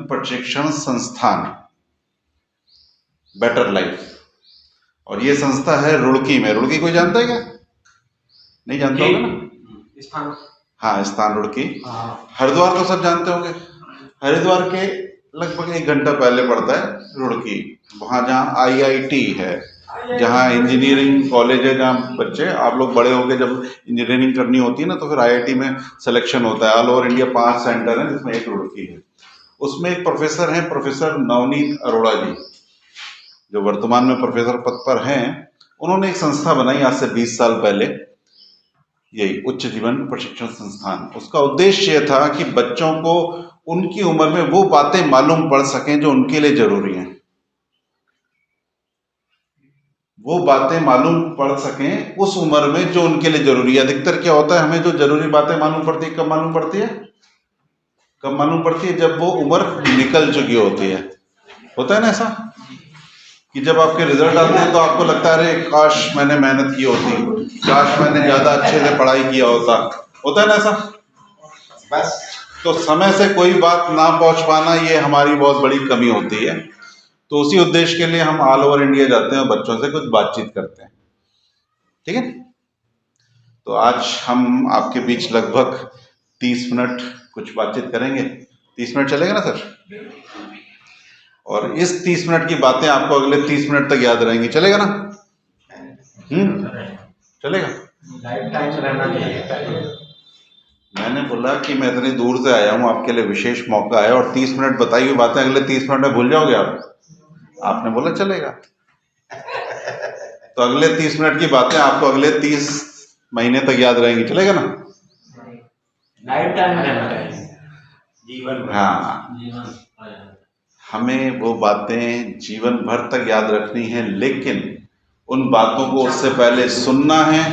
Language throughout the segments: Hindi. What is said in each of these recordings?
प्रशिक्षण संस्थान बेटर लाइफ, और ये संस्था है रुड़की में। रुड़की कोई जानता है क्या? नहीं जानता होगा ना? हाँ, स्थान रुड़की। हरिद्वार तो सब जानते होंगे। हरिद्वार के लगभग 1 घंटा पहले पड़ता है रुड़की, वहाँ जहाँ IIT है, जहाँ इंजीनियरिंग कॉलेज है, जहाँ बच्चे आप लोग बड़े होके जब इंजीनियरिंग करनी होती है ना तो फिर IIT में सिलेक्शन होता है। ऑल ओवर इंडिया 5 सेंटर है जिसमें एक रुड़की है। उसमें एक प्रोफेसर हैं, प्रोफेसर नवनीत अरोड़ा जी, जो वर्तमान में प्रोफेसर पद पर हैं। उन्होंने एक संस्था बनाई आज से 20 साल पहले, यही उच्च जीवन प्रशिक्षण संस्थान। उसका उद्देश्य यह था कि बच्चों को उनकी उम्र में वो बातें मालूम पड़ सकें जो उनके लिए जरूरी हैं, वो बातें मालूम पड़ सकें उस उम्र में जो उनके लिए जरूरी है। अधिकतर क्या होता है, हमें जो जरूरी बातें मालूम पड़ती है कब मालूम पड़ती है? कब मालूम पड़ती है? जब वो उम्र निकल चुकी होती है। होता है ना ऐसा कि जब आपके रिजल्ट आते हैं तो आपको लगता है अरे काश मैंने मेहनत की होती, काश मैंने ज्यादा अच्छे से पढ़ाई किया होता। होता है ना ऐसा? बस तो समय से कोई बात ना पहुंच पाना ये हमारी बहुत बड़ी कमी होती है। तो उसी उद्देश्य के लिए हम ऑल ओवर इंडिया जाते हैं और बच्चों से कुछ बातचीत करते हैं। ठीक है, तो आज हम आपके बीच लगभग 30 मिनट कुछ बातचीत करेंगे। 30 मिनट चलेगा ना सर? और इस 30 मिनट की बातें आपको अगले 30 मिनट तक याद रहेंगी। चलेगा ना? चलेगा? लाइफ टाइम रहना चाहिए। मैंने बोला कि मैं इतनी दूर से आया हूँ, आपके लिए विशेष मौका है, और 30 मिनट बताई हुई बातें अगले 30 मिनट में भूल जाओगे आप? आपने बोला चलेगा, तो अगले 30 मिनट की बातें आपको अगले 30 महीने तक याद रहेंगी। चलेगा ना? लाइफ टाइम रहना चाहिए जीवन भर। हाँ, हमें वो बातें जीवन भर तक याद रखनी है, लेकिन उन बातों को उससे पहले सुनना है,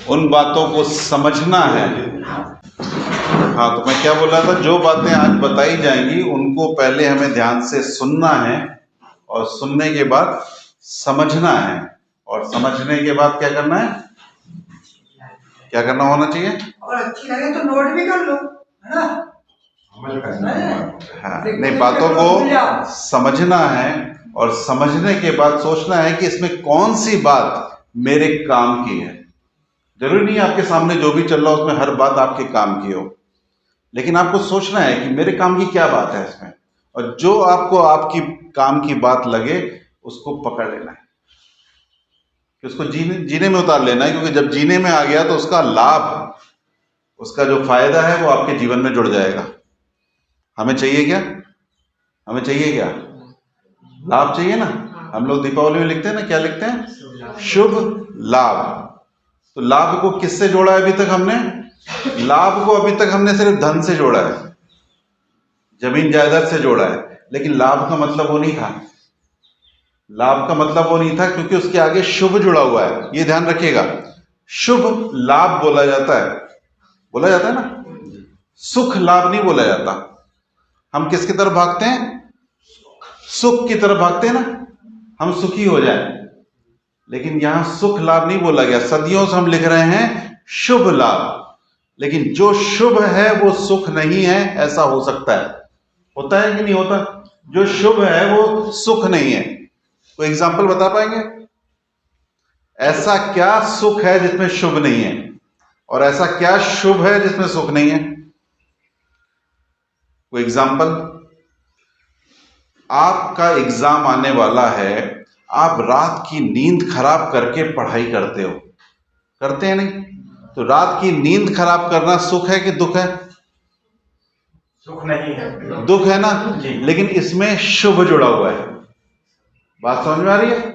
उन बातों को समझना है। हाँ, तो मैं क्या बोल रहा था, जो बातें आज बताई जाएंगी उनको पहले हमें ध्यान से सुनना है, और सुनने के बाद समझना है, और समझने के बाद क्या करना है? क्या करना होना चाहिए? और अच्छी लगे तो नोट भी कर लो, है ना? अमल करना है। हाँ, नहीं, बातों को समझना है, और समझने के बाद सोचना है कि इसमें कौन सी बात मेरे काम की है। जरूरी नहीं है आपके सामने जो भी चल रहा हो उसमें हर बात आपके काम की हो, लेकिन आपको सोचना है कि मेरे काम की क्या बात है इसमें, और जो आपको आपकी काम की बात लगे उसको पकड़ लेना है, कि उसको जीने में उतार लेना है। क्योंकि जब जीने में आ गया तो उसका लाभ, उसका जो फायदा है वो आपके जीवन में जुड़ जाएगा। हमें चाहिए क्या? हमें चाहिए क्या? लाभ चाहिए ना। हम लोग दीपावली में लिखते हैं ना, क्या लिखते हैं? शुभ लाभ। तो लाभ को किससे जोड़ा है अभी तक हमने? लाभ को अभी तक हमने सिर्फ धन से जोड़ा है, जमीन जायदाद से जोड़ा है, लेकिन लाभ का मतलब वो नहीं था। लाभ का मतलब वो नहीं था क्योंकि उसके आगे शुभ जुड़ा हुआ है। ये ध्यान रखिएगा, शुभ लाभ बोला जाता है ना, सुख लाभ नहीं बोला जाता। हम किसकी तरफ भागते हैं? सुख की तरफ भागते हैं ना, हम सुखी हो जाएं, लेकिन यहां सुख लाभ नहीं बोला गया। सदियों से हम लिख रहे हैं शुभ लाभ, लेकिन जो शुभ है वो सुख नहीं है, ऐसा हो सकता है। होता है कि नहीं होता? जो शुभ है वो सुख नहीं है। कोई एग्जाम्पल बता पाएंगे? ऐसा क्या सुख है जिसमें शुभ नहीं है, और ऐसा क्या शुभ है जिसमें सुख नहीं है? कोई एग्जाम्पल? आपका एग्जाम आने वाला है, आप रात की नींद खराब करके पढ़ाई करते हो, करते हैं नहीं? तो रात की नींद खराब करना सुख है कि दुख है? सुख नहीं है, दुख है ना। लेकिन इसमें शुभ जुड़ा हुआ है। बात समझ में आ रही है?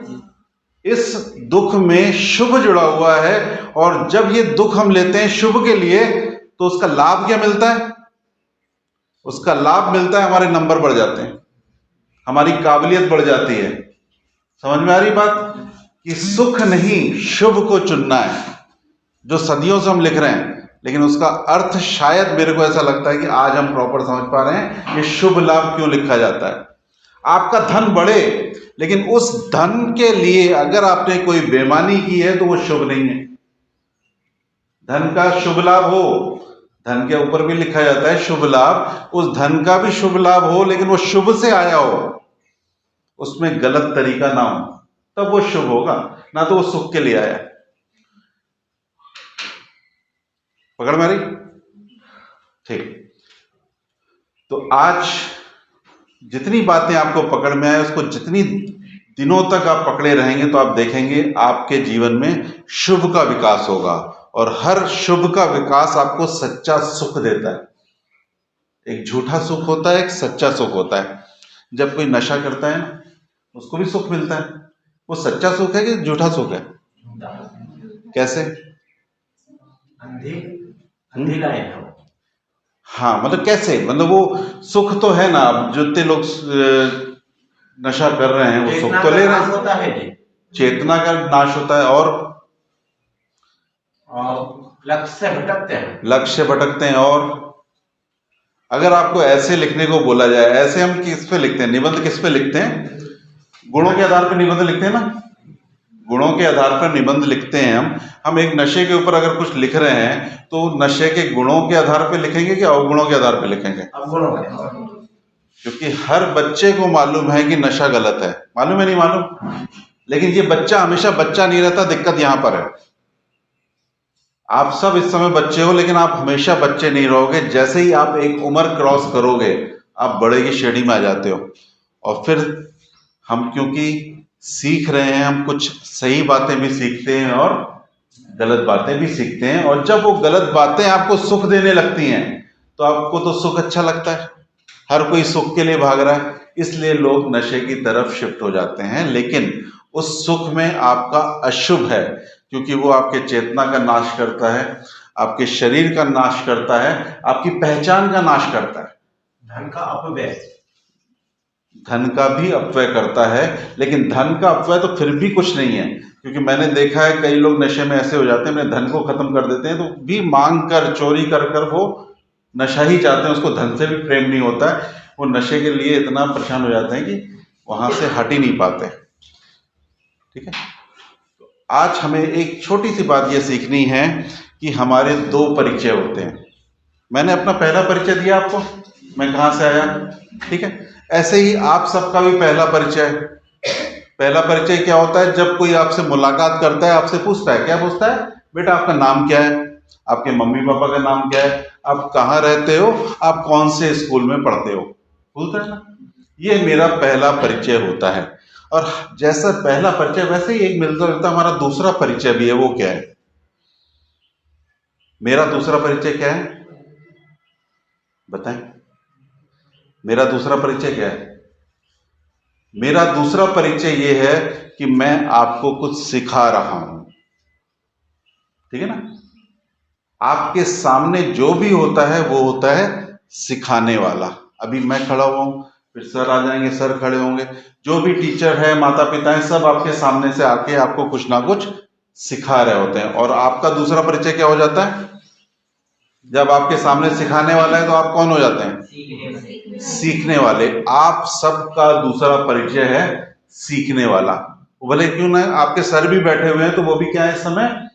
इस दुख में शुभ जुड़ा हुआ है, और जब ये दुख हम लेते हैं शुभ के लिए तो उसका लाभ क्या मिलता है? उसका लाभ मिलता है हमारे नंबर बढ़ जाते हैं, हमारी काबिलियत बढ़ जाती है। समझ में आ रही बात? कि सुख नहीं, शुभ को चुनना है, जो सदियों से हम लिख रहे हैं, लेकिन उसका अर्थ शायद मेरे को ऐसा लगता है कि आज हम प्रॉपर समझ पा रहे हैं कि शुभ लाभ क्यों लिखा जाता है। आपका धन बढ़े, लेकिन उस धन के लिए अगर आपने कोई बेईमानी की है तो वो शुभ नहीं है। धन का शुभ लाभ हो, धन के ऊपर भी लिखा जाता है शुभ लाभ, उस धन का भी शुभ लाभ हो लेकिन वो शुभ से आया हो, उसमें गलत तरीका ना हो, तब वो शुभ होगा, ना तो वो सुख के लिए आया। पकड़ में आ रही? ठीक। तो आज जितनी बातें आपको पकड़ में आए, उसको जितनी दिनों तक आप पकड़े रहेंगे तो आप देखेंगे आपके जीवन में शुभ का विकास होगा, और हर शुभ का विकास आपको सच्चा सुख देता है। एक झूठा सुख होता है, एक सच्चा सुख होता है। जब कोई नशा करता है ना, उसको भी सुख मिलता है। वो सच्चा सुख है कि झूठा सुख है? कैसे? हाँ, मतलब कैसे? मतलब वो सुख तो है ना, अब जितने लोग नशा कर रहे हैं वो सुख तो ले रहे हैं। होता है, चेतना का नाश होता है, और लक्ष्य से भटकते हैं। और अगर आपको ऐसे लिखने को बोला जाए, ऐसे हम किस पे लिखते हैं निबंध? किस पे लिखते हैं? गुणों के आधार पर निबंध लिखते हैं ना, गुणों के आधार पर निबंध लिखते हैं हम एक नशे के ऊपर अगर कुछ लिख रहे हैं तो नशे के गुणों के आधार पर लिखेंगे कि अवगुणों के आधार पर लिखेंगे? क्योंकि हर बच्चे को मालूम है कि नशा गलत है, मालूम है नहीं मालूम? लेकिन ये बच्चा हमेशा बच्चा नहीं रहता, दिक्कत यहां पर है। आप सब इस समय बच्चे हो, लेकिन आप हमेशा बच्चे नहीं रहोगे। जैसे ही आप एक उम्र क्रॉस करोगे, आप बड़े की श्रेणी में आ जाते हो। और फिर हम क्योंकि सीख रहे हैं, हम कुछ सही बातें भी सीखते हैं और गलत बातें भी सीखते हैं, और जब वो गलत बातें आपको सुख देने लगती हैं तो आपको तो सुख अच्छा लगता है। हर कोई सुख के लिए भाग रहा है, इसलिए लोग नशे की तरफ शिफ्ट हो जाते हैं। लेकिन उस सुख में आपका अशुभ है, क्योंकि वो आपके चेतना का नाश करता है, आपके शरीर का नाश करता है, आपकी पहचान का नाश करता है। धन का अपव्यय, धन का भी अपव्यय करता है। लेकिन धन का अपव्यय तो फिर भी कुछ नहीं है, क्योंकि मैंने देखा है कई लोग नशे में ऐसे हो जाते हैं, अपने धन को खत्म कर देते हैं, तो भी मांग कर चोरी कर कर वो नशा ही चाहते हैं, उसको धन से भी प्रेम नहीं होता है। वो नशे के लिए इतना परेशान हो जाते हैं कि वहां से हट ही नहीं पाते। ठीक है, तो आज हमें एक छोटी सी बात ये सीखनी है कि हमारे दो परिचय होते हैं। मैंने अपना पहला परिचय दिया आपको, मैं कहां से आया, ठीक है। ऐसे ही आप सबका भी पहला परिचय क्या होता है? जब कोई आपसे मुलाकात करता है, आपसे पूछता है, क्या पूछता है? बेटा आपका नाम क्या है, आपके मम्मी पापा का नाम क्या है, आप कहाँ रहते हो, आप कौन से स्कूल में पढ़ते हो, बोलता है ना। ये मेरा पहला परिचय होता है। और जैसा पहला परिचय, वैसे ही एक मिलता जुलता हमारा दूसरा परिचय भी है। वो क्या है? मेरा दूसरा परिचय क्या है, बताएं? मेरा दूसरा परिचय क्या है? मेरा दूसरा परिचय ये है कि मैं आपको कुछ सिखा रहा हूं, ठीक है ना। आपके सामने जो भी होता है वो होता है सिखाने वाला। अभी मैं खड़ा हुआ हूं, फिर सर आ जाएंगे, सर खड़े होंगे, जो भी टीचर है, माता पिता है, सब आपके सामने से आके आपको कुछ ना कुछ सिखा रहे होते हैं। और आपका दूसरा परिचय क्या हो जाता है? जब आपके सामने सिखाने वाला है तो आप कौन हो जाते हैं? सीखने वाले। आप सबका दूसरा परिचय है सीखने वाला। भले क्यों ना आपके सर भी बैठे हुए हैं, तो वो भी क्या है, इस समय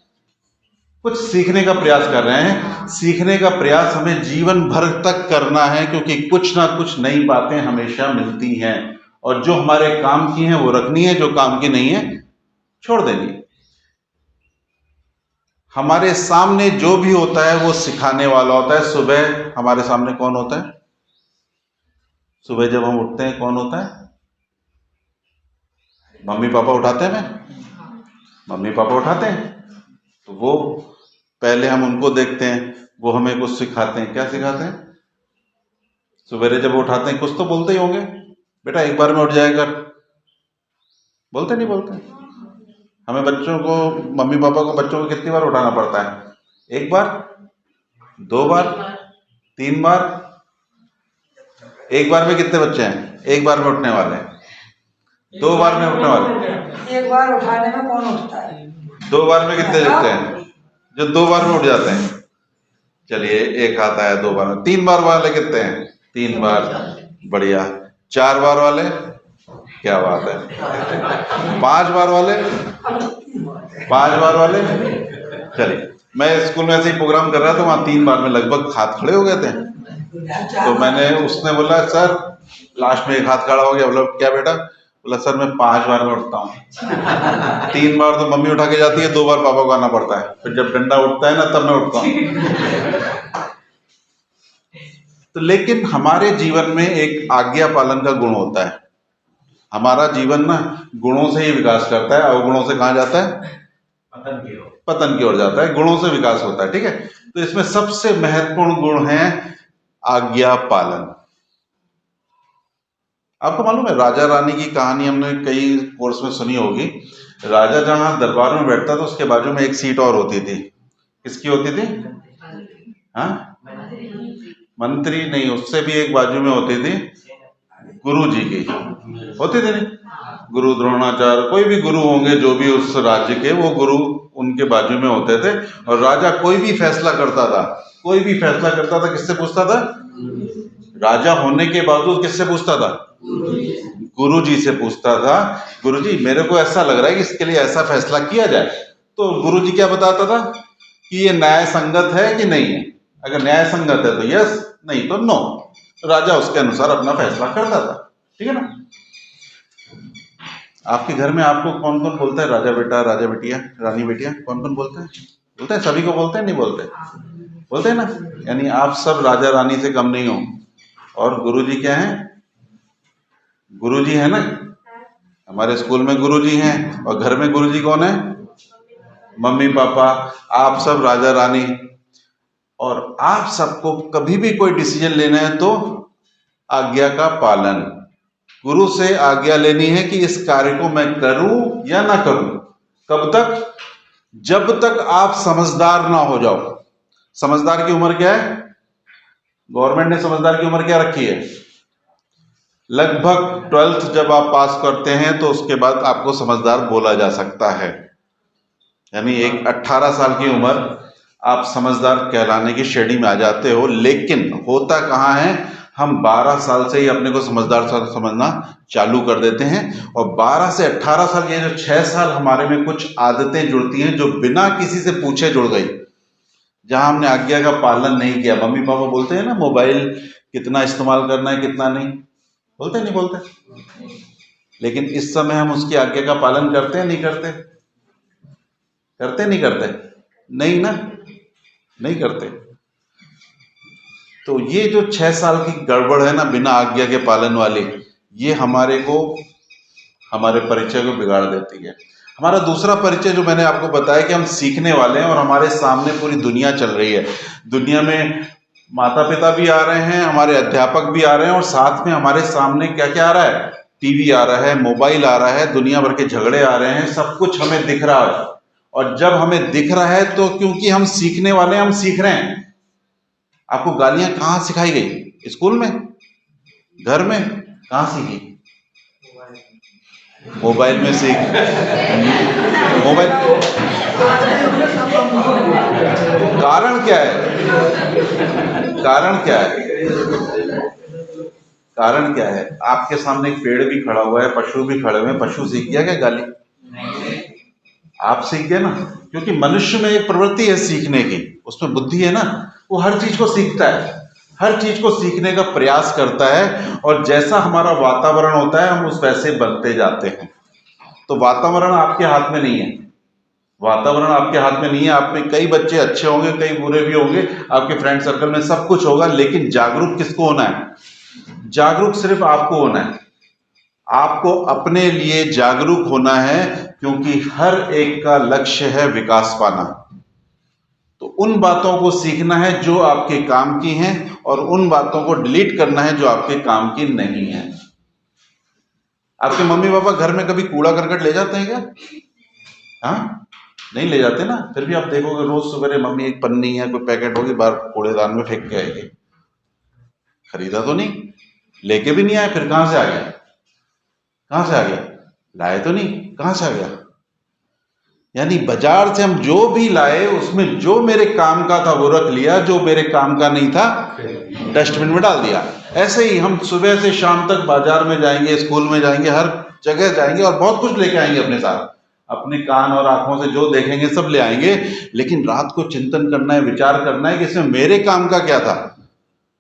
कुछ सीखने का प्रयास कर रहे हैं। सीखने का प्रयास हमें जीवन भर तक करना है, क्योंकि कुछ ना कुछ नई बातें हमेशा मिलती हैं, और जो हमारे काम की हैं वो रखनी है, जो काम की नहीं है छोड़ देनी। हमारे सामने जो भी होता है वो सिखाने वाला होता है। सुबह हमारे सामने कौन होता है? सुबह जब हम उठते हैं कौन होता है? मम्मी पापा उठाते हैं हमें, मम्मी पापा उठाते हैं। तो वो पहले हम उनको देखते हैं, वो हमें कुछ सिखाते हैं। क्या सिखाते हैं? सवेरे जब उठाते हैं कुछ तो बोलते ही होंगे, बेटा एक बार में उठ जाया कर, बोलते नहीं बोलते? हमें बच्चों को, मम्मी पापा को बच्चों को कितनी बार उठाना पड़ता है? एक बार, दो बार, तीन बार? एक बार में कितने बच्चे हैं एक बार में उठने वाले? दो बार में उठने वाले? एक बार उठाने में कौन उठता है? दो बार में कितने बच्चे हैं जो दो बार में उठ जाते हैं? चलिए एक आता है दो बार में। तीन बार वाले कितने हैं? तीन बार, बढ़िया। चार बार वाले, क्या बात है। पांच बार वाले, पांच बार वाले, चलिए मैं स्कूल में ऐसे ही प्रोग्राम कर रहा था, वहाँ 3 बार में लगभग हाथ खड़े हो गए थे। तो मैंने, उसने बोला सर, लास्ट में एक हाथ खड़ा हो गया। बोला क्या बेटा? बोला सर मैं 5 बार में उठता हूँ। 3 बार तो मम्मी उठा के जाती है, 2 बार पापा को आना पड़ता है, फिर जब डंडा उठता है ना तब मैं उठता हूँ। तो लेकिन हमारे जीवन में एक आज्ञा पालन का गुण होता है। हमारा जीवन ना गुणों से ही विकास करता है, अवगुणों से कहाँ जाता है? पतन की ओर जाता है। गुणों से विकास होता है, ठीक है। तो इसमें सबसे महत्वपूर्ण गुण है आज्ञा पालन। आपको मालूम है, राजा रानी की कहानी हमने कई कोर्स में सुनी होगी। राजा जहां दरबार में बैठता था उसके बाजू में एक सीट और होती थी। किसकी होती थी? हाँ, मंत्री नहीं, उससे भी एक बाजू में होती थी, गुरु जी की होती थी नहीं? गुरु द्रोणाचार्य, कोई भी गुरु होंगे जो भी उस राज्य के, वो गुरु उनके बाजू में होते थे। और राजा कोई भी फैसला करता था, कोई भी फैसला करता था, किससे पूछता था? राजा होने के बावजूद किससे पूछता था? गुरु जी से पूछता था। गुरु जी मेरे को ऐसा लग रहा है कि इसके लिए ऐसा फैसला किया जाए। तो गुरु जी क्या बताता था कि ये न्याय संगत है कि नहीं है। अगर न्याय संगत है तो यस, नहीं तो नो। राजा उसके अनुसार अपना फैसला करता था, ठीक है ना। आपके घर में आपको कौन कौन बोलता है राजा बेटा, राजा बेटिया, रानी बेटिया? कौन कौन बोलते हैं? बोलते हैं, सभी को बोलते हैं, नहीं बोलते? बोलते हैं ना। यानी आप सब राजा रानी से कम नहीं हो। और गुरुजी क्या है? गुरुजी है ना। हमारे स्कूल में गुरुजी हैं, और घर में गुरुजी कौन है? Mummy papa. आप सब राजा रानी। और आप सबको कभी भी कोई डिसीजन लेना है तो आज्ञा का पालन, गुरु से आज्ञा लेनी है कि इस कार्य को मैं करूं या ना करूं। कब तक? जब तक आप समझदार ना हो जाओ। समझदार की उम्र क्या है? गवर्नमेंट ने समझदार की उम्र क्या रखी है? लगभग 12th जब आप पास करते हैं तो उसके बाद आपको समझदार बोला जा सकता है। यानी एक 18 साल की उम्र आप समझदार कहलाने की श्रेणी में आ जाते हो। लेकिन होता कहाँ है, हम 12 साल से ही अपने को समझदार समझना चालू कर देते हैं। और 12 से 18 साल, ये जो 6 साल हमारे में कुछ आदतें जुड़ती हैं जो बिना किसी से पूछे जुड़ गई, जहां हमने आज्ञा का पालन नहीं किया। मम्मी पापा बोलते हैं ना मोबाइल कितना इस्तेमाल करना है, कितना नहीं, बोलते नहीं बोलते? लेकिन इस समय हम उसकी आज्ञा का पालन करते हैं, नहीं करते? करते नहीं करते? नहीं ना, नहीं करते। तो ये जो 6 साल की गड़बड़ है ना बिना आज्ञा के पालन वाली, ये हमारे को, हमारे परिचय को बिगाड़ देती है। हमारा दूसरा परिचय जो मैंने आपको बताया कि हम सीखने वाले हैं और हमारे सामने पूरी दुनिया चल रही है। दुनिया में माता पिता भी आ रहे हैं, हमारे अध्यापक भी आ रहे हैं, और साथ में हमारे सामने क्या क्या आ रहा है? टीवी आ रहा है, मोबाइल आ रहा है, दुनिया भर के झगड़े आ रहे हैं, सब कुछ हमें दिख रहा है। और जब हमें दिख रहा है तो क्योंकि हम सीखने वाले हैं, हम सीख रहे हैं। आपको गालियां कहाँ सिखाई गई? स्कूल में? घर में? कहाँ सीखी? मोबाइल में सीख। मोबाइल। कारण क्या है? कारण क्या है? कारण क्या है? आपके सामने एक पेड़ भी खड़ा हुआ है, पशु भी खड़े हुए हैं, पशु सीख गया क्या गाली? आप सीख गए ना। क्योंकि मनुष्य में एक प्रवृत्ति है सीखने की, उसमें बुद्धि है ना, वो हर चीज को सीखता है, हर चीज को सीखने का प्रयास करता है। और जैसा हमारा वातावरण होता है हम उस वैसे बनते जाते हैं। तो वातावरण आपके हाथ में नहीं है, वातावरण आपके हाथ में नहीं है। आप में कई बच्चे अच्छे होंगे, कई बुरे भी होंगे, आपके फ्रेंड सर्कल में सब कुछ होगा, लेकिन जागरूक किसको होना है? जागरूक सिर्फ आपको होना है। आपको अपने लिए जागरूक होना है, क्योंकि हर एक का लक्ष्य है विकास पाना। तो उन बातों को सीखना है जो आपके काम की हैं, और उन बातों को डिलीट करना है जो आपके काम की नहीं है। आपके मम्मी पापा घर में कभी कूड़ा करकट ले जाते हैं क्या? हाँ, नहीं ले जाते ना। फिर भी आप देखोगे रोज सवेरे मम्मी एक पन्नी या कोई पैकेट होगी बाहर कूड़ेदान में फेंक के आएगी। खरीदा तो नहीं, लेके भी नहीं आए, फिर कहां से आ गया? कहां से आ गया? लाए तो नहीं, कहां से आ गया? यानी बाजार से हम जो भी लाए उसमें जो मेरे काम का था वो रख लिया, जो मेरे काम का नहीं था डस्टबिन में डाल दिया। ऐसे ही हम सुबह से शाम तक बाजार में जाएंगे, स्कूल में जाएंगे, हर जगह जाएंगे और बहुत कुछ लेके आएंगे अपने साथ, अपने कान और आंखों से जो देखेंगे सब ले आएंगे, लेकिन रात को चिंतन करना है, विचार करना है कि इसमें मेरे काम का क्या था,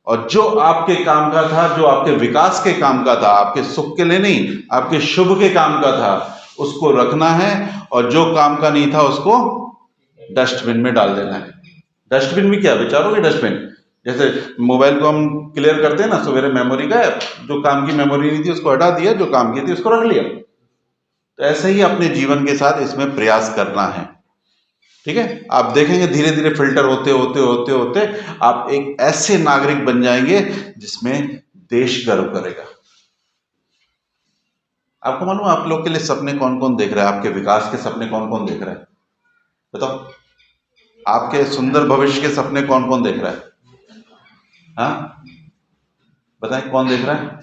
और जो आपके काम का था, जो आपके विकास के काम का था, आपके सुख के लिए नहीं, आपके शुभ के काम का था, उसको रखना है, और जो काम का नहीं था उसको डस्टबिन में डाल देना है। डस्टबिन भी क्या, विचारों के डस्टबिन। जैसे मोबाइल को हम क्लियर करते हैं ना, सवेरे मेमोरी का है, जो काम की मेमोरी नहीं थी उसको हटा दिया, जो काम की थी उसको रख लिया। तो ऐसे ही अपने जीवन के साथ इसमें प्रयास करना है। ठीक है, आप देखेंगे धीरे धीरे फिल्टर होते होते होते होते आप एक ऐसे नागरिक बन जाएंगे जिसमें देश गर्व करेगा। आपको मालूम है आप लोग के लिए सपने कौन कौन देख रहा है, आपके विकास के सपने कौन कौन देख रहा है? बताओ, आपके सुंदर भविष्य के सपने कौन कौन देख रहा है? हाँ, बताएं कौन देख रहा है?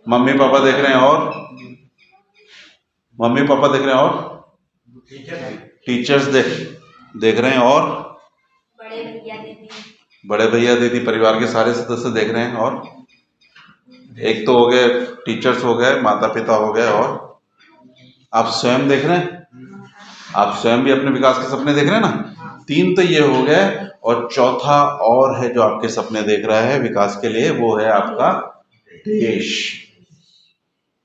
मम्मी पापा देख रहे हैं, और मम्मी पापा देख रहे हैं, और टीचर्स देख रहे हैं, और बड़े भैया दीदी, परिवार के सारे सदस्य देख रहे हैं, और एक तो हो गए टीचर्स, हो गए माता पिता, हो गए, और आप स्वयं देख रहे हैं। आप स्वयं भी अपने विकास के सपने देख रहे हैं ना। 3 तो ये हो गए, और चौथा और है जो आपके सपने देख रहा है विकास के लिए, वो है आपका देश।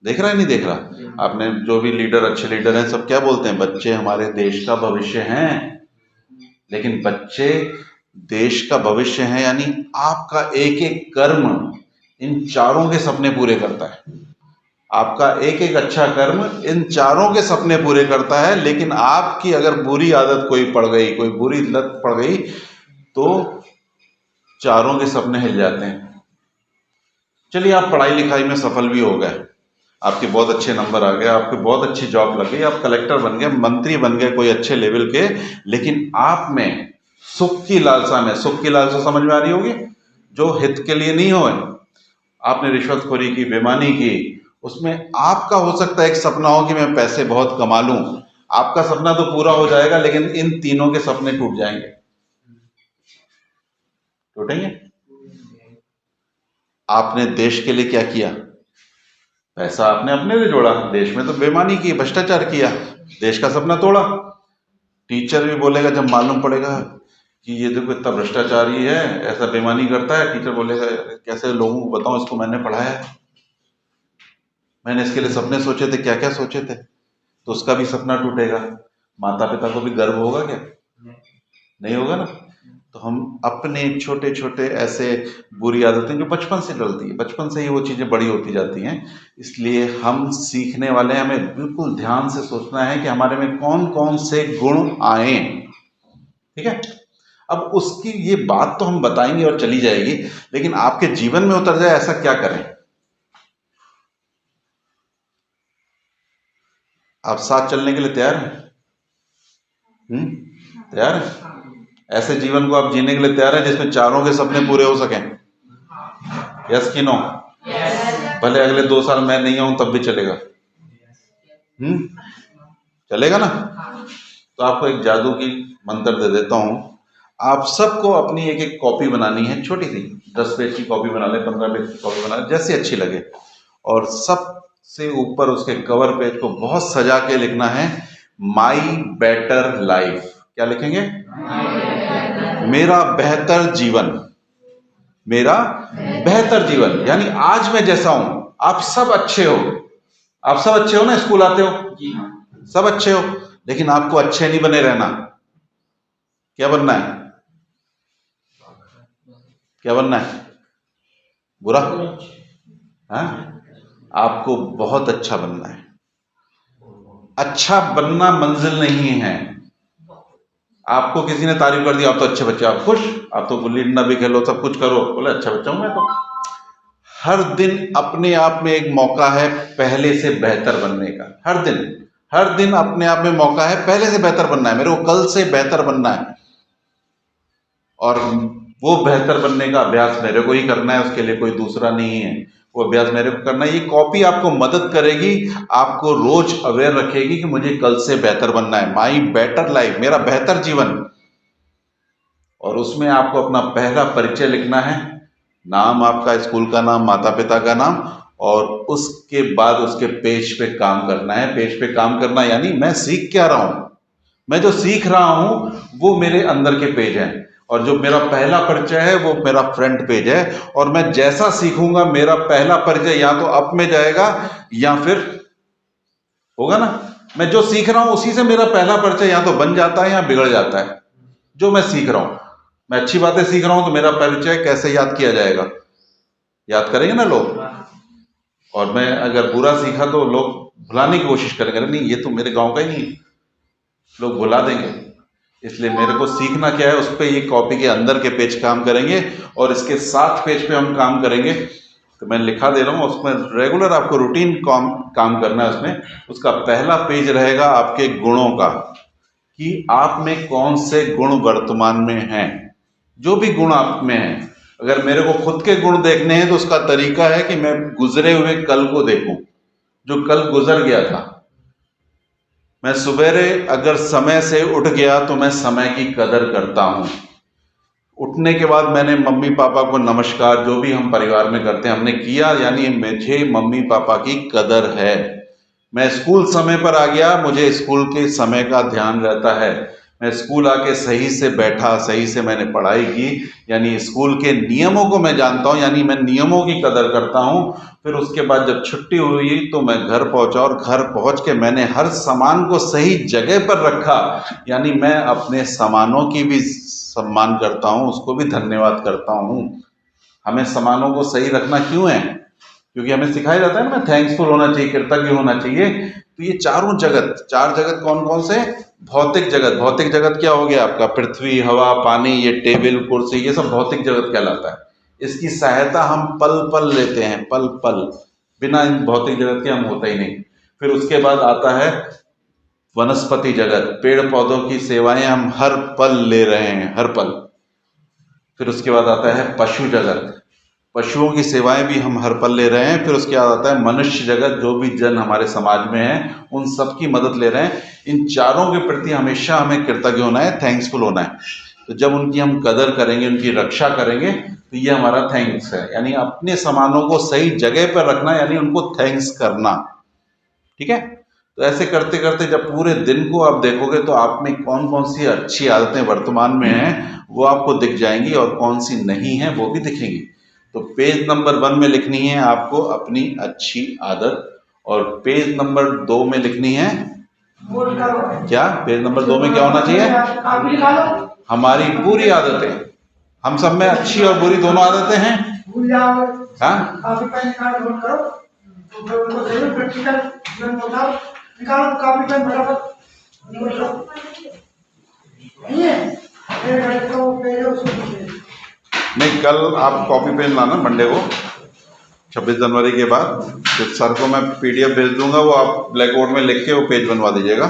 देख रहा है नहीं देख रहा? आपने जो भी लीडर, अच्छे लीडर हैं, सब क्या बोलते हैं? बच्चे हमारे देश का भविष्य हैं। लेकिन बच्चे देश का भविष्य हैं, यानी आपका एक एक कर्म इन चारों के सपने पूरे करता है। आपका एक एक अच्छा कर्म इन चारों के सपने पूरे करता है। लेकिन आपकी अगर बुरी आदत कोई पड़ गई, कोई बुरी लत पड़ गई, तो चारों के सपने हिल जाते हैं। चलिए, आप पढ़ाई लिखाई में सफल भी हो गए, आपके बहुत अच्छे नंबर आ गए, आपकी बहुत अच्छी जॉब लग गई, आप कलेक्टर बन गए, मंत्री बन गए कोई अच्छे लेवल के, लेकिन आप में सुख की लालसा में, सुख की लालसा समझ में आ रही होगी, जो हित के लिए नहीं हो, आपने रिश्वतखोरी की, बेईमानी की, उसमें आपका हो सकता है एक सपना हो कि मैं पैसे बहुत कमा लूं। आपका सपना तो पूरा हो जाएगा, लेकिन इन तीनों के सपने टूट जाएंगे। टूटेंगे। आपने देश के लिए क्या किया? पैसा आपने अपने लिए जोड़ा, देश में तो बेईमानी की, भ्रष्टाचार किया, देश का सपना तोड़ा। टीचर भी बोलेगा, जब मालूम पड़ेगा कि ये देखो इतना भ्रष्टाचारी है, ऐसा बेईमानी करता है, टीचर बोलेगा कैसे लोगों को बताऊं, इसको मैंने पढ़ाया है, मैंने इसके लिए सपने सोचे थे, क्या क्या सोचे थे, तो उसका भी सपना टूटेगा। माता पिता को भी गर्व होगा क्या? नहीं होगा ना। तो हम अपने छोटे छोटे ऐसे बुरी आदतें जो बचपन से डलती है, बचपन से ही वो चीजें बड़ी होती जाती हैं, इसलिए हम सीखने वाले हैं। हमें बिल्कुल ध्यान से सोचना है कि हमारे में कौन कौन से गुण आए। ठीक है, अब उसकी ये बात तो हम बताएंगे और चली जाएगी, लेकिन आपके जीवन में उतर जाए ऐसा क्या करें? आप साथ चलने के लिए तैयार हैं? तैयार हैं? ऐसे जीवन को आप जीने के लिए तैयार हैं जिसमें चारों के सपने पूरे हो सकें? यस कि नो? भले अगले 2 साल मैं नहीं आऊं तब भी चलेगा। चलेगा ना? तो आपको एक जादू की मंत्र दे देता हूं। आप सबको अपनी एक एक कॉपी बनानी है, छोटी सी, 10 पेज की कॉपी बना ले, 15 पेज की कॉपी बना ले, जैसी अच्छी लगे, और सबसे ऊपर उसके कवर पेज को बहुत सजा के लिखना है, माई बेटर लाइफ। क्या लिखेंगे? मेरा बेहतर जीवन। मेरा बेहतर जीवन, यानी आज मैं जैसा हूं, आप सब अच्छे हो। आप सब अच्छे हो ना, स्कूल आते हो, सब अच्छे हो, लेकिन आपको अच्छे नहीं बने रहना। क्या बनना है? क्या बनना है? बुरा? हाँ, आपको बहुत अच्छा बनना है। अच्छा बनना मंजिल नहीं है। आपको किसी ने तारीफ कर दी, आप तो अच्छे बच्चे, आप खुश, आप तो गुल्ली डंडा भी खेलो, सब कुछ करो, बोले अच्छा बच्चा हूं मैं तो। हर दिन अपने आप में एक मौका है पहले से बेहतर बनने का। हर दिन अपने आप में मौका है पहले से बेहतर बनना है, मेरे को कल से बेहतर बनना है, और वो बेहतर बनने का अभ्यास मेरे को ही करना है, उसके लिए कोई दूसरा नहीं है। वो अभ्यास मेरे को करना है। ये कॉपी आपको मदद करेगी, आपको रोज अवेयर रखेगी कि मुझे कल से बेहतर बनना है, माई बेटर लाइफ, मेरा बेहतर जीवन। और उसमें आपको अपना पहला परिचय लिखना है, नाम आपका, स्कूल का नाम, माता पिता का नाम, और उसके बाद उसके पेज पे काम करना है। पेज पे काम करना यानी मैं सीख क्या रहा हूं, मैं जो सीख रहा हूं वो मेरे अंदर के पेज हैं, और जो मेरा पहला परिचय है वो मेरा फ्रंट पेज है। और मैं जैसा सीखूंगा मेरा पहला परिचय या तो अप में जाएगा या फिर होगा ना, मैं जो सीख रहा हूं उसी से मेरा पहला परिचय या तो बन जाता है या बिगड़ जाता है। जो मैं सीख रहा हूं, मैं अच्छी बातें सीख रहा हूं तो मेरा परिचय कैसे याद किया जाएगा, याद करेंगे ना लोग। और मैं अगर बुरा सीखा तो लोग भुलाने की कोशिश करेंगे, अरे नहीं ये तो मेरे गांव का ही नहीं है, लोग भुला देंगे। इसलिए मेरे को सीखना क्या है, उस पर ये कॉपी के अंदर के पेज काम करेंगे और इसके 7 पेज पे हम काम करेंगे। तो मैं लिखा दे रहा हूँ, उसमें रेगुलर आपको रूटीन काम करना है। उसमें उसका पहला पेज रहेगा आपके गुणों का, कि आप में कौन से गुण वर्तमान में हैं, जो भी गुण आप में हैं। अगर मेरे को खुद के गुण देखने हैं तो उसका तरीका है कि मैं गुजरे हुए कल को देखूं, जो कल गुजर गया था। मैं सुबेरे अगर समय से उठ गया तो मैं समय की कदर करता हूं। उठने के बाद मैंने मम्मी पापा को नमस्कार, जो भी हम परिवार में करते हैं हमने किया, यानी मुझे मम्मी पापा की कदर है। मैं स्कूल समय पर आ गया, मुझे स्कूल के समय का ध्यान रहता है। मैं स्कूल आके सही से बैठा, सही से मैंने पढ़ाई की, यानी स्कूल के नियमों को मैं जानता हूं, यानी मैं नियमों की कदर करता हूं। फिर उसके बाद जब छुट्टी हुई तो मैं घर पहुंचा, और घर पहुंच के मैंने हर सामान को सही जगह पर रखा, यानी मैं अपने सामानों की भी सम्मान करता हूं, उसको भी धन्यवाद करता हूं। हमें सामानों को सही रखना क्यों है, क्योंकि हमें सिखाया जाता है ना, थैंक्सफुल होना चाहिए, कृतज्ञ होना चाहिए। तो ये चारों जगत, 4 जगत कौन कौन से, भौतिक जगत। भौतिक जगत क्या हो गया आपका, पृथ्वी, हवा, पानी, ये टेबल कुर्सी, ये सब भौतिक जगत कहलाता है। इसकी सहायता हम पल पल लेते हैं, पल पल, बिना इन भौतिक जगत के हम होते ही नहीं। फिर उसके बाद आता है वनस्पति जगत, पेड़ पौधों की सेवाएं हम हर पल ले रहे हैं, हर पल। फिर उसके बाद आता है पशु जगत, पशुओं की सेवाएं भी हम हर पल ले रहे हैं। फिर उसके बाद आता है मनुष्य जगत, जो भी जन हमारे समाज में हैं उन सब की मदद ले रहे हैं। इन चारों के प्रति हमेशा हमें कृतज्ञ होना है, थैंक्सफुल होना है। तो जब उनकी हम कदर करेंगे, उनकी रक्षा करेंगे, तो ये हमारा थैंक्स है, यानी अपने सामानों को सही जगह पर रखना, यानी उनको थैंक्स करना। ठीक है। तो ऐसे करते करते जब पूरे दिन को आप देखोगे तो आप में कौन कौन सी अच्छी आदतें वर्तमान में हैं वो आपको दिख जाएंगी, और कौन सी नहीं है वो भी दिखेंगी। तो पेज नंबर 1 में लिखनी है आपको अपनी अच्छी आदत, और पेज नंबर 2 में लिखनी है क्या, पेज नंबर 2 में क्या होना चाहिए, हमारी बुरी आदतें। हम सब में अच्छी और बुरी दोनों आदतें हैं। हाँ, नहीं कल आप कॉपी पेन लाना मंडे को, 26 जनवरी के बाद। फिर सर को मैं PDF भेज दूंगा, वो आप ब्लैक बोर्ड में लिख के वो पेज बनवा दीजिएगा,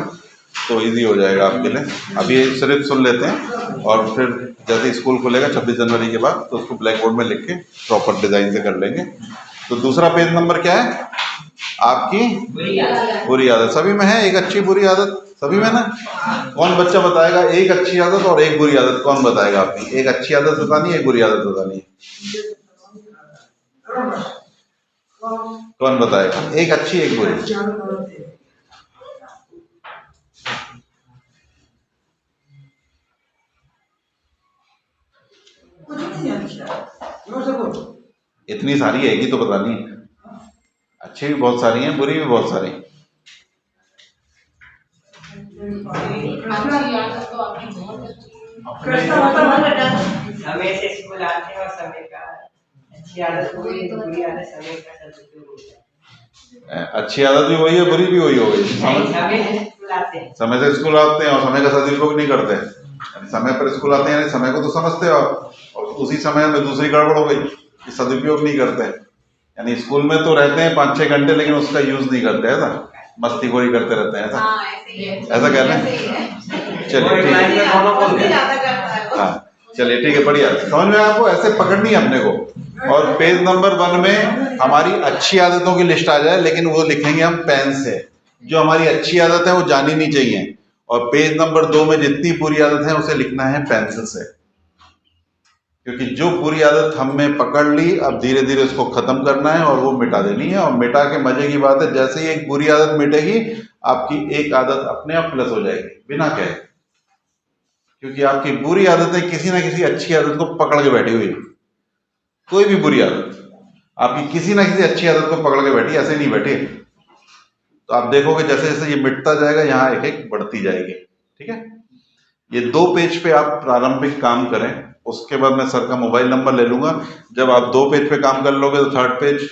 तो इजी हो जाएगा आपके लिए। अभी सिर्फ सुन लेते हैं, और फिर जैसे स्कूल खुलेगा 26 जनवरी के बाद तो उसको ब्लैक बोर्ड में लिख के प्रॉपर डिजाइन से कर लेंगे। तो दूसरा पेज नंबर क्या है आपकी, बुरी आदत। सभी में है एक अच्छी बुरी आदत, सभी में ना। कौन बच्चा बताएगा एक अच्छी आदत और एक बुरी आदत, कौन बताएगा आपकी, एक अच्छी आदत बतानी है, एक बुरी आदत बतानी है, कौन बताएगा, एक अच्छी एक बुरी। इतनी सारी है कि तो बतानी है, अच्छी भी बहुत सारी हैं, बुरी भी बहुत सारी। समय से स्कूल आते हैं और समय का अच्छी आदत बुरी आदत, समय का सदुपयोग होता है। अच्छी आदत भी वही है, बुरी भी वही हो गई। समय से स्कूल आते हैं और समय का सदुपयोग नहीं करते। समय पर स्कूल आते हैं यानी समय को तो समझते हो आप, और उसी समय में दूसरी गड़बड़ हो गई, सदुपयोग नहीं करते। यानी स्कूल में तो रहते हैं 5-6 घंटे, लेकिन उसका यूज नहीं करते, ऐसा मस्तीखोरी करते रहते हैं, ऐसा ऐसा कह रहे हैं। चलिए ठीक है, हाँ चलिए ठीक है, बढ़िया समझ में आपको, ऐसे पकड़नी है अपने को। और पेज नंबर 1 में हमारी अच्छी आदतों की लिस्ट आ जाए, लेकिन वो लिखेंगे हम पेन से, जो हमारी अच्छी आदत है वो जानी नहीं चाहिए। और पेज नंबर 2 में जितनी बुरी आदत है उसे लिखना है पेंसिल से। क्योंकि जो बुरी आदत हमने पकड़ ली, अब धीरे धीरे उसको खत्म करना है और वो मिटा देनी है। और मिटा के मजे की बात है, जैसे ही एक बुरी आदत मिटेगी, आपकी एक आदत अपने आप प्लस हो जाएगी बिना कहे, क्योंकि आपकी बुरी आदतें किसी ना किसी अच्छी आदत को पकड़ के बैठी हुई है। कोई भी बुरी आदत आपकी किसी ना किसी अच्छी आदत को पकड़ के बैठी, ऐसे नहीं बैठी। तो आप देखोगे जैसे जैसे ये मिटता जाएगा, यहाँ एक एक बढ़ती जाएगी। ठीक है, ये 2 पेज पे आप प्रारंभिक काम करें, उसके बाद मैं सर का मोबाइल नंबर ले लूंगा। जब आप 2 पेज पे काम कर लोगे तो 3rd पेज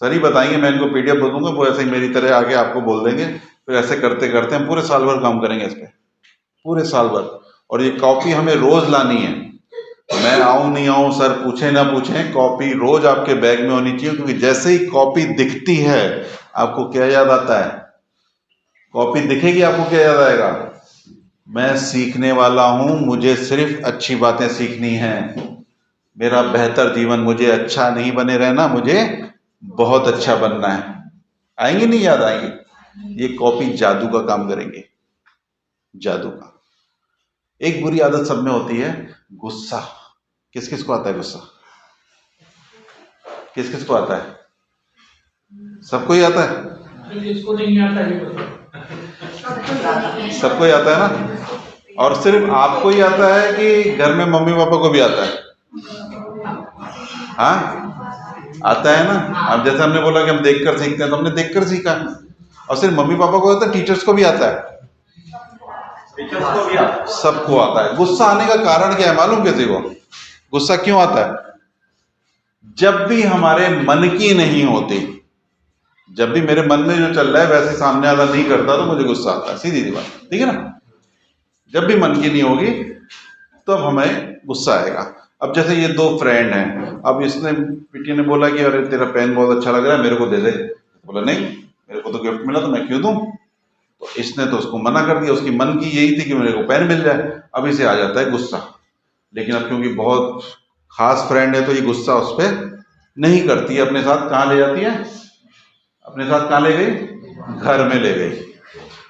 सर ही बताएंगे, मैं इनको पीडीएफ दे दूंगा, वो ऐसे ही मेरी तरह आगे आपको बोल देंगे। फिर ऐसे करते करते हम पूरे साल भर काम करेंगे इस पे, पूरे साल भर। और ये कॉपी हमें रोज लानी है। मैं आऊं नहीं आऊं, सर पूछे ना पूछे, कॉपी रोज आपके बैग में होनी चाहिए। क्योंकि जैसे ही कॉपी दिखती है, आपको क्या याद आता है? कॉपी दिखेगी, आपको क्या याद आएगा? मैं सीखने वाला हूं, मुझे सिर्फ अच्छी बातें सीखनी है, मेरा बेहतर जीवन, मुझे अच्छा नहीं बने रहना, मुझे बहुत अच्छा बनना है। आएंगे नहीं याद आएंगे? ये कॉपी जादू का काम करेंगे, जादू का। एक बुरी आदत सब में होती है, गुस्सा। किस किस को आता है गुस्सा? किस किस को आता है? सबको ही आता है? जिसको नहीं आता है सबको ही आता है ना? और सिर्फ आपको ही आता है कि घर में मम्मी पापा को भी आता है? हाँ, आता है ना। अब जैसे हमने बोला कि हम देखकर सीखते हैं, तो हमने देखकर सीखा। और सिर्फ मम्मी पापा को आता है? टीचर्स को भी आता है, टीचर्स को भी आता है, सबको आता है। गुस्सा आने का कारण क्या है मालूम किसी को? गुस्सा क्यों आता है? जब भी हमारे मन की नहीं होती, जब भी मेरे मन में जो चल रहा है वैसे सामने वाला नहीं करता, तो मुझे गुस्सा आता है, सीधी सी बात, ठीक है ना। जब भी मन की नहीं होगी तो अब हमें गुस्सा आएगा। अब जैसे ये 2 फ्रेंड हैं, अब इसने, पीटी ने बोला कि अरे तेरा पेन बहुत अच्छा लग रहा है, मेरे को दे दे। बोला नहीं, मेरे को तो गिफ्ट मिला, तो मैं क्यों दूं? तो इसने तो उसको मना कर दिया। उसकी मन की यही थी कि मेरे को पेन मिल जाए। अब इसे आ जाता है गुस्सा। लेकिन अब क्योंकि बहुत खास फ्रेंड है, तो ये गुस्सा उस पर नहीं करती है, अपने साथ कहाँ ले जाती है? अपने साथ कहाँ ले गई? घर में ले गई।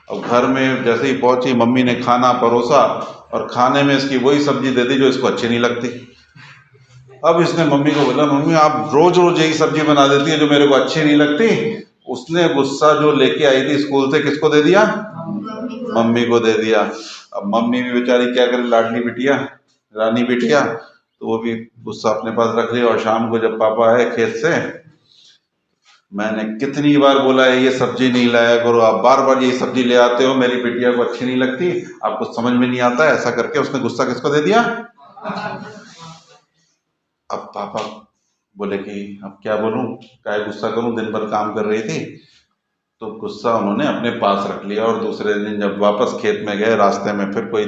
और घर में जैसे ही पहुंची, मम्मी ने खाना परोसा और खाने में इसकी वही सब्जी दे दी जो इसको अच्छी नहीं लगती। अब इसने मम्मी को बोला, मम्मी आप रोज रोज यही सब्जी बना देती है जो मेरे को अच्छी नहीं लगती। उसने गुस्सा जो लेके आई थी स्कूल से, किसको दे दिया? मम्मी को दे दिया। अब मम्मी भी बेचारी क्या करे, लाडली बिटिया, रानी बिटिया, तो वो भी गुस्सा अपने पास रख लिया। और शाम को जब पापा आए खेत से, मैंने कितनी बार बोला है ये सब्जी नहीं लाया करो, आप बार बार यही सब्जी ले आते हो, मेरी बिटिया को अच्छी नहीं लगती, आपको समझ में नहीं आता। ऐसा करके उसने गुस्सा किसको दे दिया? अब पापा बोले कि अब क्या बोलूं, क्या गुस्सा करूं, दिन भर काम कर रही थी। तो गुस्सा उन्होंने अपने पास रख लिया। और दूसरे दिन जब वापस खेत में गए, रास्ते में फिर कोई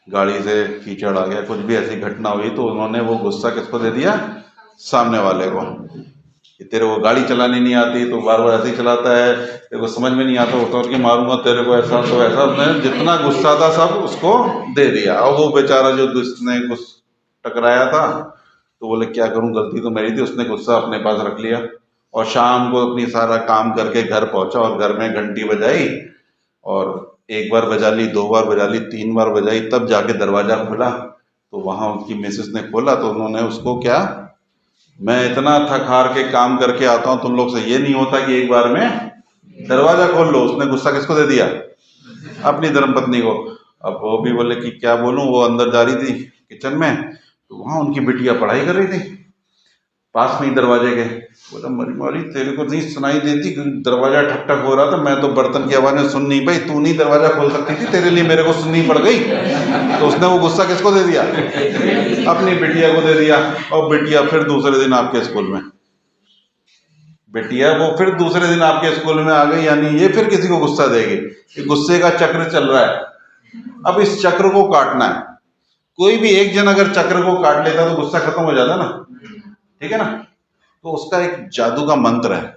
गाड़ी से कीचड़ आ गया, कुछ भी ऐसी घटना हुई, तो उन्होंने वो गुस्सा किसको दे दिया? सामने वाले को। कि तेरे को गाड़ी चलानी नहीं आती, तो बार बार ऐसे ही चलाता है, तेरे को समझ में नहीं आता, उतर के मारूंगा तेरे को, ऐसा तो ऐसा। उसने जितना गुस्सा था सब उसको दे दिया। और वो बेचारा जो जिसने टकराया था, तो बोले क्या करूं, गलती तो मेरी थी। उसने गुस्सा अपने पास रख लिया। और शाम को अपनी सारा काम करके घर पहुंचा और घर में घंटी बजाई। और 1 बार बजा ली, 2 बार बजा ली, 3 बार बजाई, तब जाके दरवाजा खुला। तो वहां उनकी मिसेस ने खोला, तो उन्होंने उसको क्या, मैं इतना थक हार के काम करके आता हूं, तुम लोग से ये नहीं होता कि एक बार में दरवाजा खोल लो। उसने गुस्सा किसको दे दिया? अपनी धर्मपत्नी को। अब वो भी बोले कि क्या बोलूं, वो अंदर जा रही थी किचन में, तो वहां उनकी बिटिया पढ़ाई कर रही थी पास में ही दरवाजे के। बोला मरी मारी, तेरे को नहीं सुनाई देती? दरवाजा ठक ठक हो रहा था, मैं तो बर्तन की आवाज़ें सुन नहीं पाई, तू नहीं दरवाजा खोल सकती थी, तेरे लिए मेरे को सुननी पड़ गई। तो उसने वो गुस्सा किसको दे दिया? अपनी बिटिया को दे दिया। और बिटिया फिर दूसरे दिन आपके स्कूल में, बिटिया वो फिर दूसरे दिन आपके स्कूल में आ गई, यानी ये फिर किसी को गुस्सा देगी। ये गुस्से का चक्र चल रहा है। अब इस चक्र को काटना है। कोई भी एक जन अगर चक्र को काट लेता तो गुस्सा खत्म हो जाता ना, ठीक है ना। तो उसका एक जादू का मंत्र है।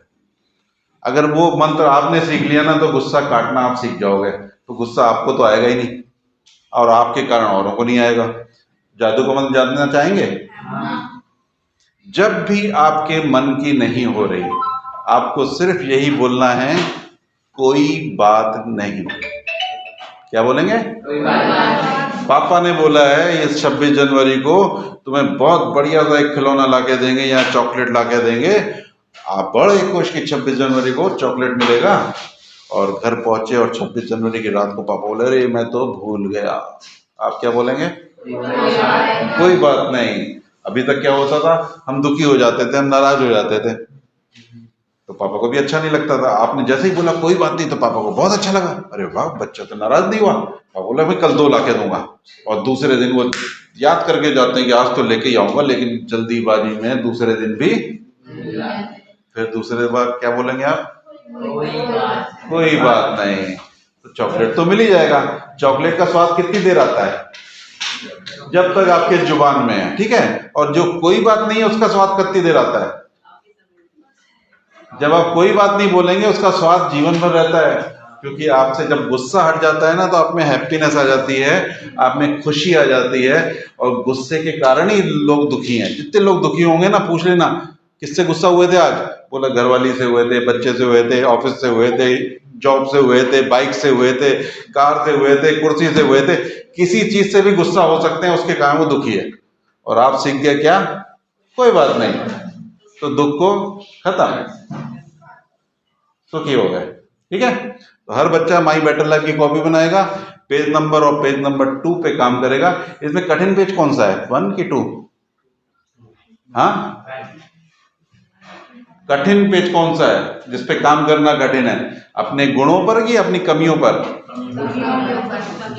अगर वो मंत्र आपने सीख लिया ना, तो गुस्सा काटना आप सीख जाओगे। तो गुस्सा आपको तो आएगा ही नहीं, और आपके कारण औरों को नहीं आएगा। जादू का मंत्र जानना चाहेंगे? जब भी आपके मन की नहीं हो रही, आपको सिर्फ यही बोलना है, कोई बात नहीं। क्या बोलेंगे? कोई बात नहीं। पापा ने बोला है इस 26 जनवरी को तुम्हें बहुत बढ़िया सा एक खिलौना लाके देंगे या चॉकलेट लाके देंगे। आप बड़े खुश कि 26 जनवरी को चॉकलेट मिलेगा, और घर पहुंचे और 26 जनवरी की रात को पापा बोले अरे मैं तो भूल गया। आप क्या बोलेंगे? कोई बात नहीं। अभी तक क्या होता था, हम दुखी हो जाते थे, हम नाराज हो जाते थे, तो पापा को भी अच्छा नहीं लगता था। आपने जैसे ही बोला कोई बात नहीं तो पापा को बहुत अच्छा लगा, अरे वाह बच्चा तो नाराज नहीं हुआ। पापा बोला मैं कल 2 लाके दूंगा, और दूसरे दिन वो याद करके जाते हैं कि आज तो लेके ही आऊंगा, लेकिन जल्दीबाजी में दूसरे दिन भी, फिर दूसरे बार क्या बोलेंगे आप? कोई बात नहीं, तो चॉकलेट तो मिल ही जाएगा। चॉकलेट का स्वाद कितनी देर आता है? जब तक आपके जुबान में है, ठीक है। और जो कोई बात नहीं है उसका स्वाद कितनी देर आता है? जब आप कोई बात नहीं बोलेंगे उसका स्वाद जीवन भर रहता है, क्योंकि आपसे जब गुस्सा हट जाता है ना तो आप में हैप्पीनेस आ जाती है, आप में खुशी आ जाती है। और गुस्से के कारण ही लोग दुखी हैं। जितने लोग दुखी होंगे ना, पूछ लेना किससे गुस्सा हुए थे आज, बोला घरवाली से हुए थे, बच्चे से हुए थे, ऑफिस से हुए थे, जॉब से हुए थे, बाइक से हुए थे, कार से हुए थे, कुर्सी से हुए थे। किसी चीज से भी गुस्सा हो सकते हैं, उसके कारण वो दुखी है। और आप सीख गए क्या? कोई बात नहीं, तो दुख को खत्म, सुखी हो गए, ठीक है। तो हर बच्चा माई बेटर लाइफ की कॉपी बनाएगा, पेज नंबर और पेज नंबर 2 पे काम करेगा। इसमें कठिन पेज कौन सा है, 1 की 2? हाँ, कठिन पेज कौन सा है जिसपे काम करना कठिन है? अपने गुणों पर कि अपनी कमियों पर?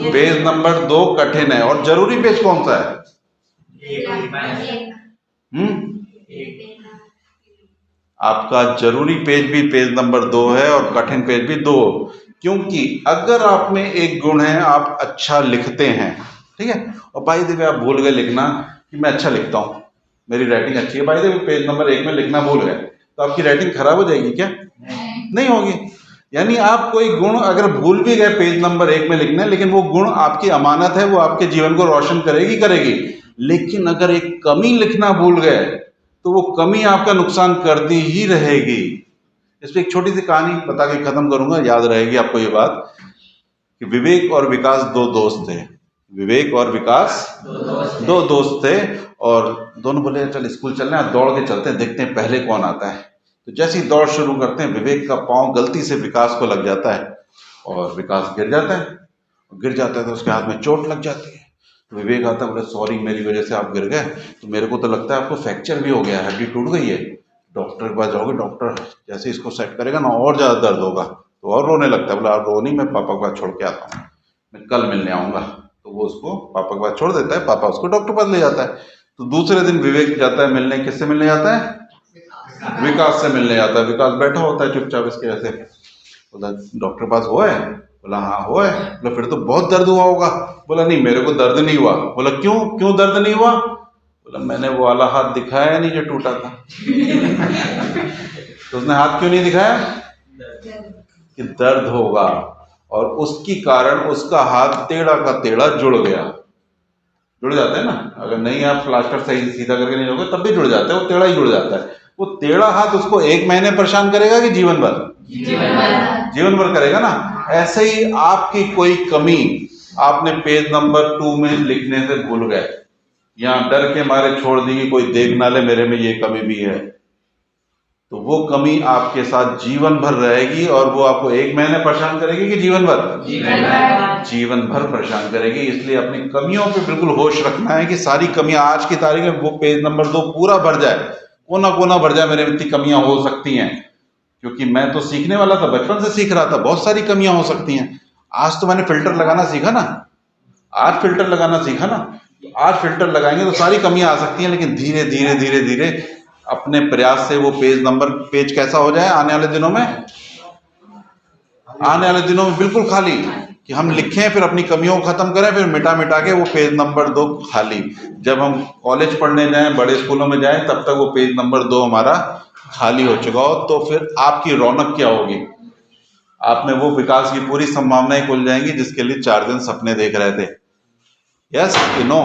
पेज नंबर 2 कठिन है। और जरूरी पेज कौन सा है? आपका जरूरी पेज भी पेज नंबर 2 है और कठिन पेज भी 2। क्योंकि अगर आप में एक गुण है, आप अच्छा लिखते हैं, ठीक है। और बाय द वे आप भूल गए लिखना कि मैं अच्छा लिखता हूँ, मेरी राइटिंग अच्छी है, by the way page number 1 में लिखना भूल गए, तो आपकी राइटिंग खराब हो जाएगी क्या? नहीं होगी। यानी आप कोई गुण अगर भूल भी गए पेज नंबर 1 में लिखना, लेकिन वो गुण आपकी अमानत है, वो आपके जीवन को रोशन करेगी। लेकिन अगर एक कमी लिखना भूल गए तो वो कमी आपका नुकसान करती ही रहेगी। इस पर एक छोटी सी कहानी बता के खत्म करूंगा, याद रहेगी आपको ये बात, कि विवेक और विकास 2 दोस्त थे। विवेक और विकास 2 दोस्त थे, और दोनों बोले चल स्कूल चलना है, दौड़ के चलते हैं, देखते हैं पहले कौन आता है। तो जैसे ही दौड़ शुरू करते हैं, विवेक का पांव गलती से विकास को लग जाता है, और विकास गिर जाता है। तो उसके हाथ में चोट लग जाती है। तो विवेक आता है, बोले सॉरी मेरी वजह से आप गिर गए, तो मेरे को तो लगता है आपको फ्रैक्चर भी हो गया है, हड्डी टूट गई है। डॉक्टर के पास जाओगे, डॉक्टर जैसे इसको सेट करेगा ना और ज्यादा दर्द होगा। तो और रोने लगता है, बोला आप रो नहीं, मैं पापा के पास छोड़ के आता हूँ, मैं कल मिलने आऊंगा। तो वो उसको पापा के पास छोड़ देता है, पापा उसको डॉक्टर के पास ले जाता है। तो दूसरे दिन विवेक जाता है मिलने, किससे मिलने जाता है? विकास से मिलने जाता है। विकास बैठा होता है चुपचाप इसके ऐसे, बोला डॉक्टर के पास हुआ है? बोला हाँ हुआ है। बोला फिर तो बहुत दर्द हुआ होगा। बोला नहीं मेरे को दर्द नहीं हुआ। बोला क्यों दर्द नहीं हुआ? बोला मैंने वो वाला हाथ दिखाया नहीं जो टूटा था। तो उसने हाथ क्यों नहीं दिखाया? कि दर्द होगा, और उसकी कारण उसका हाथ टेढ़ा का टेढ़ा जुड़ गया। जुड़ जाता है ना, अगर नहीं आप प्लास्टर सही सीधा करके नहीं लोगे तब भी जुड़ जाता है, वो टेढ़ा ही जुड़ जाता है। वो टेढ़ा हाथ उसको 1 महीने परेशान करेगा कि जीवन भर? जीवन भर करेगा ना। ऐसे ही आपकी कोई कमी आपने पेज नंबर 2 में लिखने से भूल गए, या डर के मारे छोड़ दी कि कोई देख ना ले मेरे में ये कमी भी है, तो वो कमी आपके साथ जीवन भर रहेगी। और वो आपको 1 महीने परेशान करेगी कि जीवन भर? जीवन भर परेशान करेगी। इसलिए अपनी कमियों पे बिल्कुल होश रखना है कि सारी कमियां आज की तारीख में वो पेज नंबर 2 पूरा भर जाए, कोना कोना भर जाए, मेरे में इतनी कमियां हो सकती हैं। क्योंकि मैं तो सीखने वाला था, बचपन से सीख रहा था, बहुत सारी कमियां हो सकती हैं। आज तो मैंने फिल्टर लगाना सीखा ना, आज फिल्टर लगाना सीखा ना, तो आज फिल्टर लगाएंगे तो सारी कमियां आ सकती हैं। लेकिन धीरे धीरे धीरे धीरे अपने प्रयास से वो पेज कैसा हो जाए आने वाले दिनों में? आने वाले दिनों में बिल्कुल खाली, कि हम लिखें फिर अपनी कमियों को खत्म करें, फिर मिटा मिटा के वो पेज नंबर 2 खाली। जब हम कॉलेज पढ़ने जाएं, बड़े स्कूलों में जाएं, तब तक वो पेज नंबर 2 हमारा खाली हो चुका हो। तो फिर आपकी रौनक क्या होगी? आप में वो विकास की पूरी संभावनाएं खुल जाएंगी जिसके लिए 4 दिन सपने देख रहे थे। यस कि नो?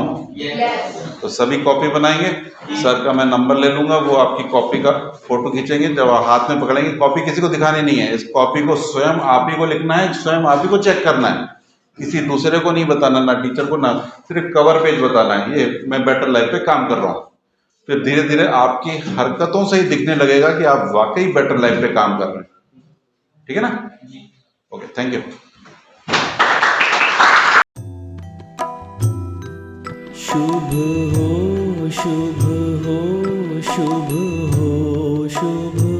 तो सभी कॉपी बनाएंगे, सर का मैं नंबर ले लूंगा, वो आपकी कॉपी का फोटो खींचेंगे, जब हाथ में पकड़ेंगे, कॉपी किसी को दिखानी नहीं है, इस कॉपी को स्वयं आप ही को लिखना है, स्वयं आप ही को चेक करना है। किसी दूसरे को नहीं बताना, ना टीचर को, ना सिर्फ कवर पेज बताना है ये मैं बेटर लाइफ पे काम कर रहा हूँ। फिर धीरे धीरे आपकी हरकतों से ही दिखने लगेगा कि आप वाकई बेटर लाइफ पे काम कर रहे हैं। ठीक है ना? Okay, thank you. शुभ हो शुभ हो शुभ हो शुभ